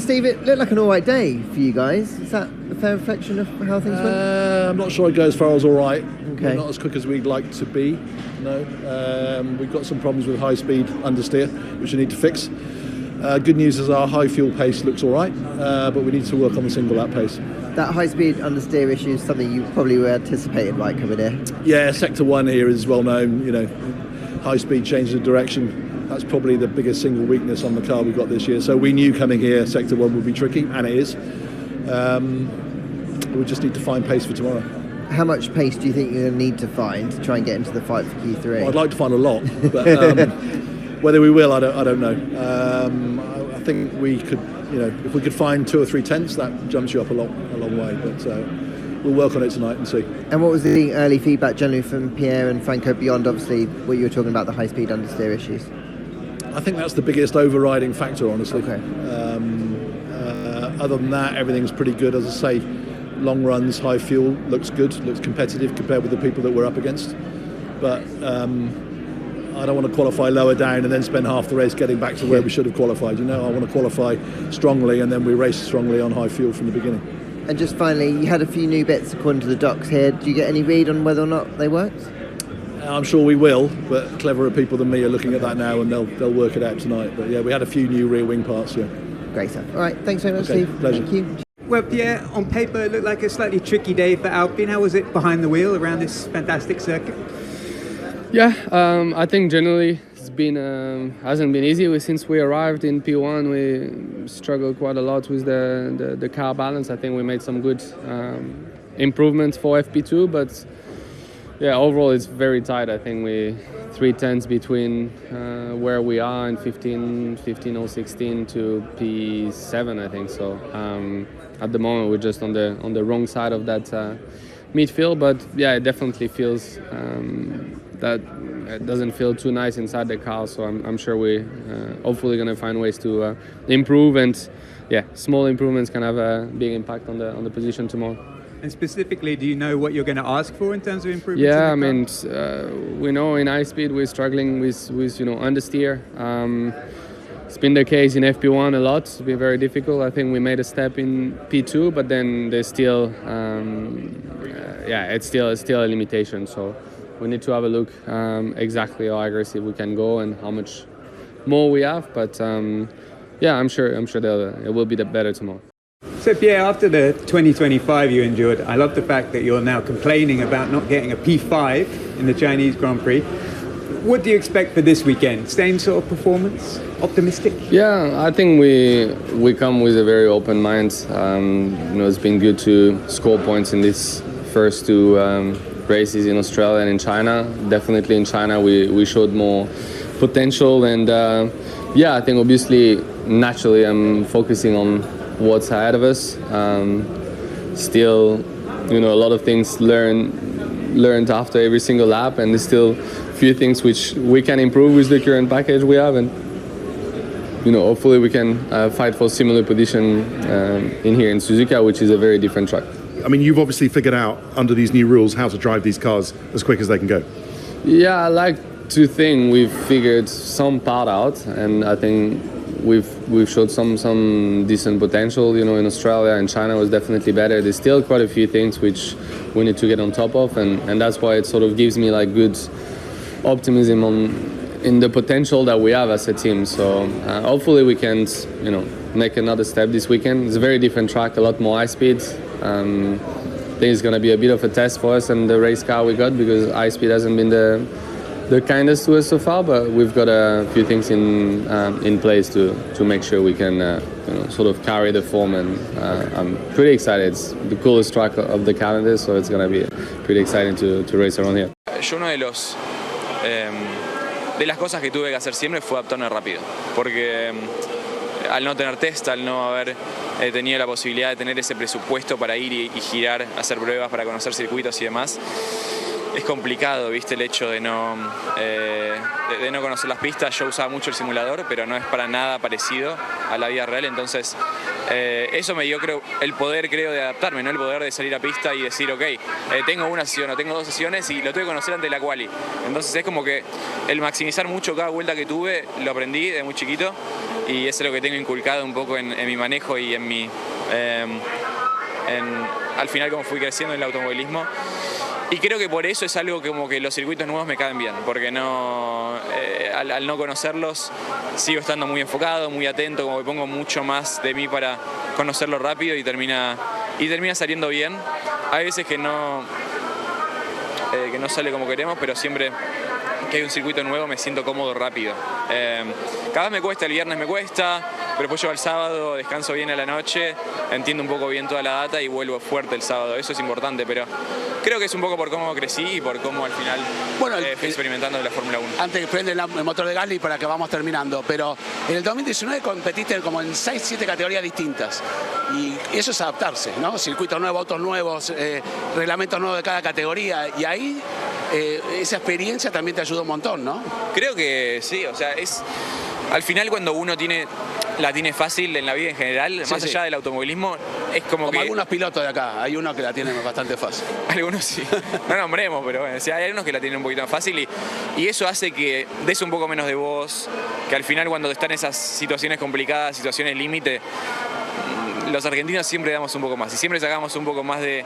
Steve, it looked like an all right day for you guys. Is that a fair reflection of how things went? I'm not sure I'd go as far as all right. Okay. We're not as quick as we'd like to be, no. We've got some problems with high-speed understeer, which we need to fix. Good news is our high fuel pace looks all right, but we need to work on the single lap pace. That high-speed understeer issue is something you probably were anticipated, right, coming here? Yeah, Sector 1 here is well known, you know, high-speed changes of direction. That's probably the biggest single weakness on the car we've got this year. So we knew coming here Sector 1 would be tricky, and it is. We just need to find pace for tomorrow. How much pace do you think you're going to need to find to try and get into the fight for Q3? Well, I'd like to find a lot, but whether we will, I don't know. I think we could, you know, if we could find 2 or 3 tenths, that jumps you up a long way. But we'll work on it tonight and see. And what was the early feedback generally from Pierre and Franco beyond, obviously, what you were talking about, the high-speed understeer issues? I think that's the biggest overriding factor, honestly. Okay. Other than that, everything's pretty good. As I say, long runs, high fuel, looks good, looks competitive compared with the people that we're up against. But I don't want to qualify lower down and then spend half the race getting back to where we should have qualified. You know, I want to qualify strongly and then we race strongly on high fuel from the beginning. And just finally, you had a few new bits according to the docs here. Do you get any read on whether or not they worked? I'm sure we will, but cleverer people than me are looking at that now and they'll work it out tonight. But yeah, we had a few new rear wing parts, yeah. Great stuff. All right, thanks very much, Okay, Steve. pleasure. Thank you. Well, Pierre, on paper it looked like a slightly tricky day for Alpine. How was it behind the wheel around this fantastic circuit? Yeah, I think generally it's been hasn't been easy. Since we arrived in P1, we struggled quite a lot with the car balance. I think we made some good improvements for FP2, but yeah, overall it's very tight. I think we 3 tenths between where we are in 15 or 16 to P7, I think. So at the moment we're just on the wrong side of that midfield, but yeah, it definitely feels that it doesn't feel too nice inside the car. So I'm sure we hopefully going to find ways to improve, and yeah, small improvements can have a big impact on the position tomorrow. And specifically, do you know what you're going to ask for in terms of improvements? Yeah, I mean, we know in high speed we're struggling with you know, understeer. It's been the case in FP1 a lot. It's been very difficult. I think we made a step in P2, but then there's still, it's still a limitation. So we need to have a look exactly how aggressive we can go and how much more we have. But yeah, I'm sure it will be better tomorrow. So Pierre, after the 2025 you endured, I love the fact that you're now complaining about not getting a P5 in the Chinese Grand Prix. What do you expect for this weekend? Same sort of performance? Optimistic? Yeah, I think we come with a very open mind. You know, it's been good to score points in these first 2 races in Australia and in China. Definitely in China we showed more potential, and yeah, I think obviously naturally I'm focusing on what's ahead of us. Still, you know, a lot of things learned after every single lap, and there's still a few things which we can improve with the current package we have, and you know, hopefully we can fight for similar position in here in Suzuka, which is a very different track. I mean, you've obviously figured out under these new rules how to drive these cars as quick as they can go. Yeah, I like to think we've figured some part out, and I think we've showed some decent potential. You know, in Australia and China was definitely better. There's still quite a few things which we need to get on top of, and that's why it sort of gives me like good optimism in the potential that we have as a team. So hopefully we can, you know, make another step this weekend. It's a very different track, a lot more high speed. I think it's going to be a bit of a test for us and the race car we got, because high speed hasn't been the kindest to us so far, but we've got a few things in place to make sure we can you know, sort of carry the form, and I'm pretty excited. It's the coolest track of the calendar, so it's going to be pretty exciting to race around here. Yo uno de las cosas que tuve que hacer siempre fue adaptarme rápido, porque al no tener test, al no haber tenido la posibilidad de tener ese presupuesto para ir y girar, hacer pruebas, para conocer circuitos y demás, es complicado, ¿viste? El hecho de no conocer las pistas. Yo usaba mucho el simulador, pero no es para nada parecido a la vida real, entonces eso me dio, creo, el poder, creo, de adaptarme, ¿no? El poder de salir a pista y decir, ok, tengo una sesión o tengo 2 sesiones y lo tengo que conocer antes de la quali. Entonces es como que el maximizar mucho cada vuelta que tuve, lo aprendí de muy chiquito, y eso es lo que tengo inculcado un poco en mi manejo y en mi... al final como fui creciendo en el automovilismo. Y creo que por eso es algo que como que los circuitos nuevos me caen bien, porque no, al no conocerlos sigo estando muy enfocado, muy atento, como que pongo mucho más de mí para conocerlo rápido y termina saliendo bien. Hay veces que no sale como queremos, pero siempre que hay un circuito nuevo me siento cómodo rápido. Cada vez me cuesta, el viernes me cuesta, pero después yo al sábado descanso bien a la noche, entiendo un poco bien toda la data y vuelvo fuerte el sábado. Eso es importante, pero creo que es un poco por cómo crecí y por cómo al final fui experimentando de la Fórmula 1. Antes que prende el motor de GASLY para que vamos terminando, pero en el 2019 competiste como en 6-7 categorías distintas y eso es adaptarse, ¿no? Circuitos nuevos, autos nuevos, reglamentos nuevos de cada categoría y ahí esa experiencia también te ayuda un montón, ¿no? Creo que sí, o sea, al final cuando uno la tiene fácil en la vida en general, más allá del automovilismo, es como que... algunos pilotos de acá, hay unos que la tienen bastante fácil. Algunos sí, no nombremos, pero bueno, o sea, hay algunos que la tienen un poquito más fácil y eso hace que des un poco menos de voz, que al final cuando están esas situaciones complicadas, situaciones límite, los argentinos siempre damos un poco más y siempre sacamos un poco más de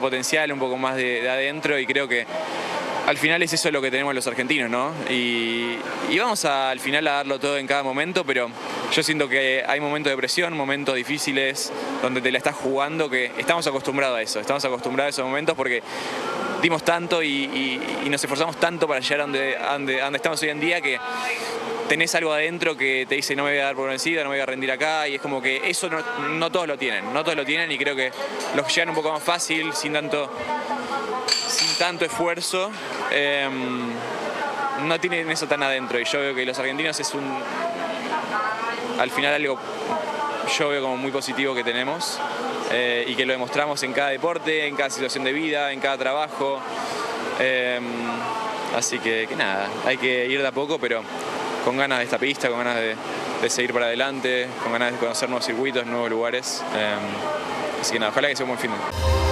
potencial, un poco más de adentro y creo que al final es eso lo que tenemos los argentinos, ¿no? Y vamos al final a darlo todo en cada momento, pero yo siento que hay momentos de presión, momentos difíciles, donde te la estás jugando, que estamos acostumbrados a eso, estamos acostumbrados a esos momentos porque dimos tanto y nos esforzamos tanto para llegar a donde estamos hoy en día que tenés algo adentro que te dice no me voy a dar por vencido, no me voy a rendir acá y es como que eso no todos lo tienen y creo que los que llegan un poco más fácil, sin tanto esfuerzo, no tienen eso tan adentro y yo veo que los argentinos es al final algo yo veo como muy positivo que tenemos y que lo demostramos en cada deporte, en cada situación de vida, en cada trabajo, así que nada, hay que ir de a poco pero con ganas de esta pista, con ganas de seguir para adelante, con ganas de conocer nuevos circuitos, nuevos lugares, así que nada, ojalá que sea un buen fin de...